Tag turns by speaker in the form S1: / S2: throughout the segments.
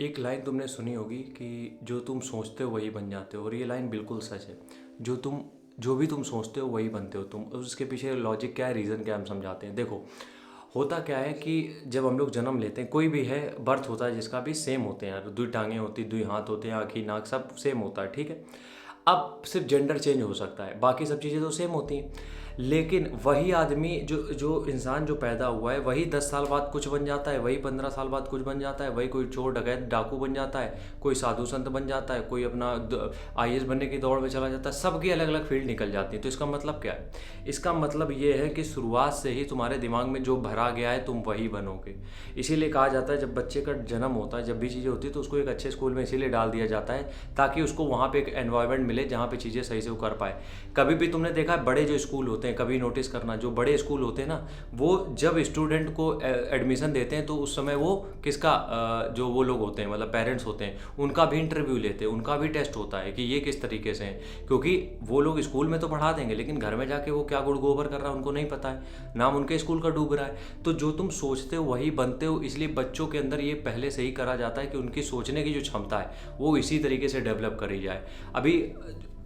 S1: एक लाइन तुमने सुनी होगी कि जो तुम सोचते हो वही बन जाते हो, और ये लाइन बिल्कुल सच है। जो भी तुम सोचते हो वही बनते हो तुम। उसके पीछे लॉजिक क्या है, रीज़न क्या है, हम समझाते हैं। देखो, होता क्या है कि जब हम लोग जन्म लेते हैं, कोई भी है, बर्थ होता है जिसका भी, सेम होते हैं यार, दुई टांगें होती, दुई हाथ होते हैं, आँखें नाक सब सेम होता है, ठीक है। अब सिर्फ जेंडर चेंज हो सकता है, बाकी सब चीज़ें तो सेम होती हैं। लेकिन वही आदमी, जो जो इंसान जो पैदा हुआ है, वही 10 साल बाद कुछ बन जाता है, वही 15 साल बाद कुछ बन जाता है, वही कोई चोर डकैत डाकू बन जाता है, कोई साधु संत बन जाता है, कोई अपना IAS बनने की दौड़ में चला जाता है। सबकी अलग अलग फील्ड निकल जाती है। तो इसका मतलब क्या है? इसका मतलब ये है कि शुरुआत से ही तुम्हारे दिमाग में जो भरा गया है तुम वही बनोगे। इसीलिए कहा जाता है जब बच्चे का जन्म होता है, जब भी चीज़ें होती है, तो उसको एक अच्छे स्कूल में इसीलिए डाल दिया जाता है ताकि उसको वहाँ पे एक एनवायरनमेंट मिले जहाँ पे चीज़ें सही से वो कर पाए। कभी भी तुमने देखा है बड़े जो स्कूल होते हैं, कभी नोटिस करना, जो बड़े स्कूल होते हैं ना, वो जब स्टूडेंट को एडमिशन देते हैं तो उस समय वो किसका जो वो लोग होते हैं, मतलब पेरेंट्स होते हैं, उनका भी इंटरव्यू लेते हैं, उनका भी टेस्ट होता है कि ये किस तरीके से हैं। क्योंकि वो लोग स्कूल में तो पढ़ा देंगे, लेकिन घर में जाके वो क्या गुड़ गोबर कर रहा है उनको नहीं पता है, नाम उनके स्कूल का डूब रहा है। तो जो तुम सोचते हो वही बनते हो। इसलिए बच्चों के अंदर ये पहले से ही करा जाता है कि उनकी सोचने की जो क्षमता है वो इसी तरीके से डेवलप करी जाए। अभी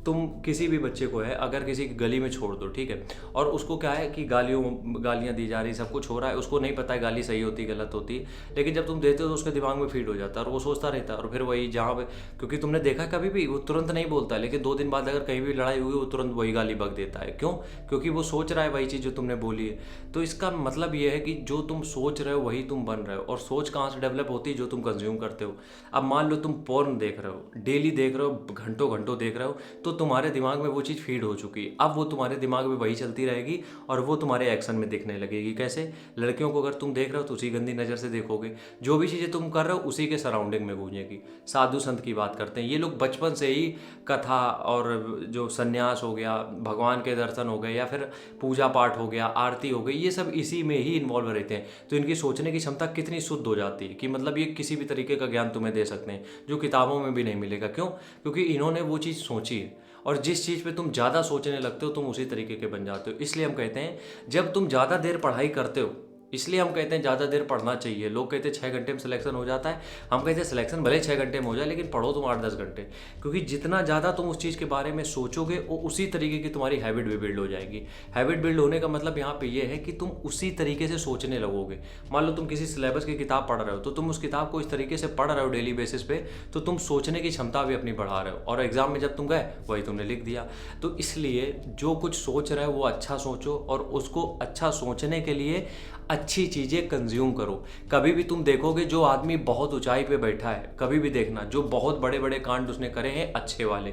S1: तुम किसी भी बच्चे को है, अगर किसी की गली में छोड़ दो, ठीक है, और उसको क्या है कि गालियाँ दी जा रही, सब कुछ हो रहा है, उसको नहीं पता है गाली सही होती गलत होती, लेकिन जब तुम देते हो तो उसके दिमाग में फीड हो जाता है और वो सोचता रहता है, और फिर वही जहाँ पे, क्योंकि तुमने देखा कभी भी वो तुरंत नहीं बोलता है, लेकिन 2 दिन बाद अगर कहीं भी लड़ाई हुई वो तुरंत वही गाली बक देता है। क्यों? क्योंकि वो सोच रहा है वही चीज़ जो तुमने बोली है। तो इसका मतलब ये है कि जो तुम सोच रहे हो वही तुम बन रहे हो। और सोच कहाँ से डेवलप होती है? जो तुम कंज्यूम करते हो। अब मान लो तुम पोर्न देख रहे हो, डेली देख रहे हो, घंटों घंटों देख रहे हो, तो तुम्हारे दिमाग में वो चीज़ फीड हो चुकी है। अब वो तुम्हारे दिमाग में वही चलती रहेगी और वो तुम्हारे एक्शन में दिखने लगेगी। कैसे? लड़कियों को अगर तुम देख रहे हो तो उसी गंदी नज़र से देखोगे, जो भी चीज़ें तुम कर रहे हो उसी के सराउंडिंग में गूंजेगी। साधु संत की बात करते हैं, ये लोग बचपन से ही कथा और जो संन्यास हो गया, भगवान के दर्शन हो गए, या फिर पूजा पाठ हो गया, आरती हो गई, ये सब इसी में ही इन्वॉल्व रहते हैं। तो इनकी सोचने की क्षमता कितनी शुद्ध हो जाती है कि मतलब ये किसी भी तरीके का ज्ञान तुम्हें दे सकते हैं जो किताबों में भी नहीं मिलेगा। क्यों? क्योंकि इन्होंने वो चीज़ सोची है। और जिस चीज़ पे तुम ज़्यादा सोचने लगते हो तुम उसी तरीके के बन जाते हो। इसलिए हम कहते हैं जब तुम ज़्यादा देर पढ़ाई करते हो, इसलिए हम कहते हैं ज़्यादा देर पढ़ना चाहिए। लोग कहते हैं 6 घंटे में सिलेक्शन हो जाता है, हम कहते हैं सिलेक्शन भले 6 घंटे में हो जाए, लेकिन पढ़ो तुम 8-10 घंटे। क्योंकि जितना ज़्यादा तुम उस चीज़ के बारे में सोचोगे वो उसी तरीके की तुम्हारी हैबिट भी बिल्ड हो जाएगी। हैबिट बिल्ड होने का मतलब यहाँ पे ये है कि तुम उसी तरीके से सोचने लगोगे। मान लो तुम किसी सिलेबस की किताब पढ़ रहे हो, तो तुम उस किताब को इस तरीके से पढ़ रहे हो डेली बेसिस पे, तो तुम सोचने की क्षमता भी अपनी बढ़ा रहे हो, और एग्जाम में जब तुम गए वही तुमने लिख दिया। तो इसलिए जो कुछ सोच रहे हो वो अच्छा सोचो, और उसको अच्छा सोचने के लिए अच्छी चीज़ें कंज्यूम करो। कभी भी तुम देखोगे जो आदमी बहुत ऊंचाई पे बैठा है, कभी भी देखना, जो बहुत बड़े बड़े कांड उसने करे हैं अच्छे वाले,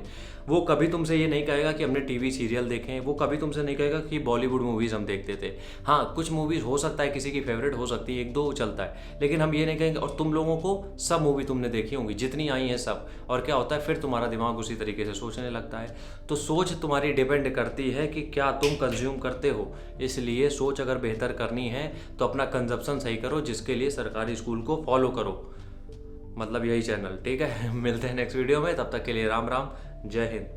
S1: वो कभी तुमसे ये नहीं कहेगा कि हमने टीवी सीरियल देखे हैं, वो कभी तुमसे नहीं कहेगा कि बॉलीवुड मूवीज़ हम देखते थे। हाँ, कुछ मूवीज़ हो सकता है किसी की फेवरेट हो सकती है, 1-2 चलता है, लेकिन हम ये नहीं कहेंगे। और तुम लोगों को सब मूवी तुमने देखी होंगी जितनी आई हैं सब, और क्या होता है फिर तुम्हारा दिमाग उसी तरीके से सोचने लगता है। तो सोच तुम्हारी डिपेंड करती है कि क्या तुम कंज्यूम करते हो। इसलिए सोच अगर बेहतर करनी है तो अपना कंजप्शन सही करो, जिसके लिए सरकारी स्कूल को फॉलो करो, मतलब यही चैनल, ठीक है। मिलते हैं नेक्स्ट वीडियो में, तब तक के लिए राम राम, जय हिंद।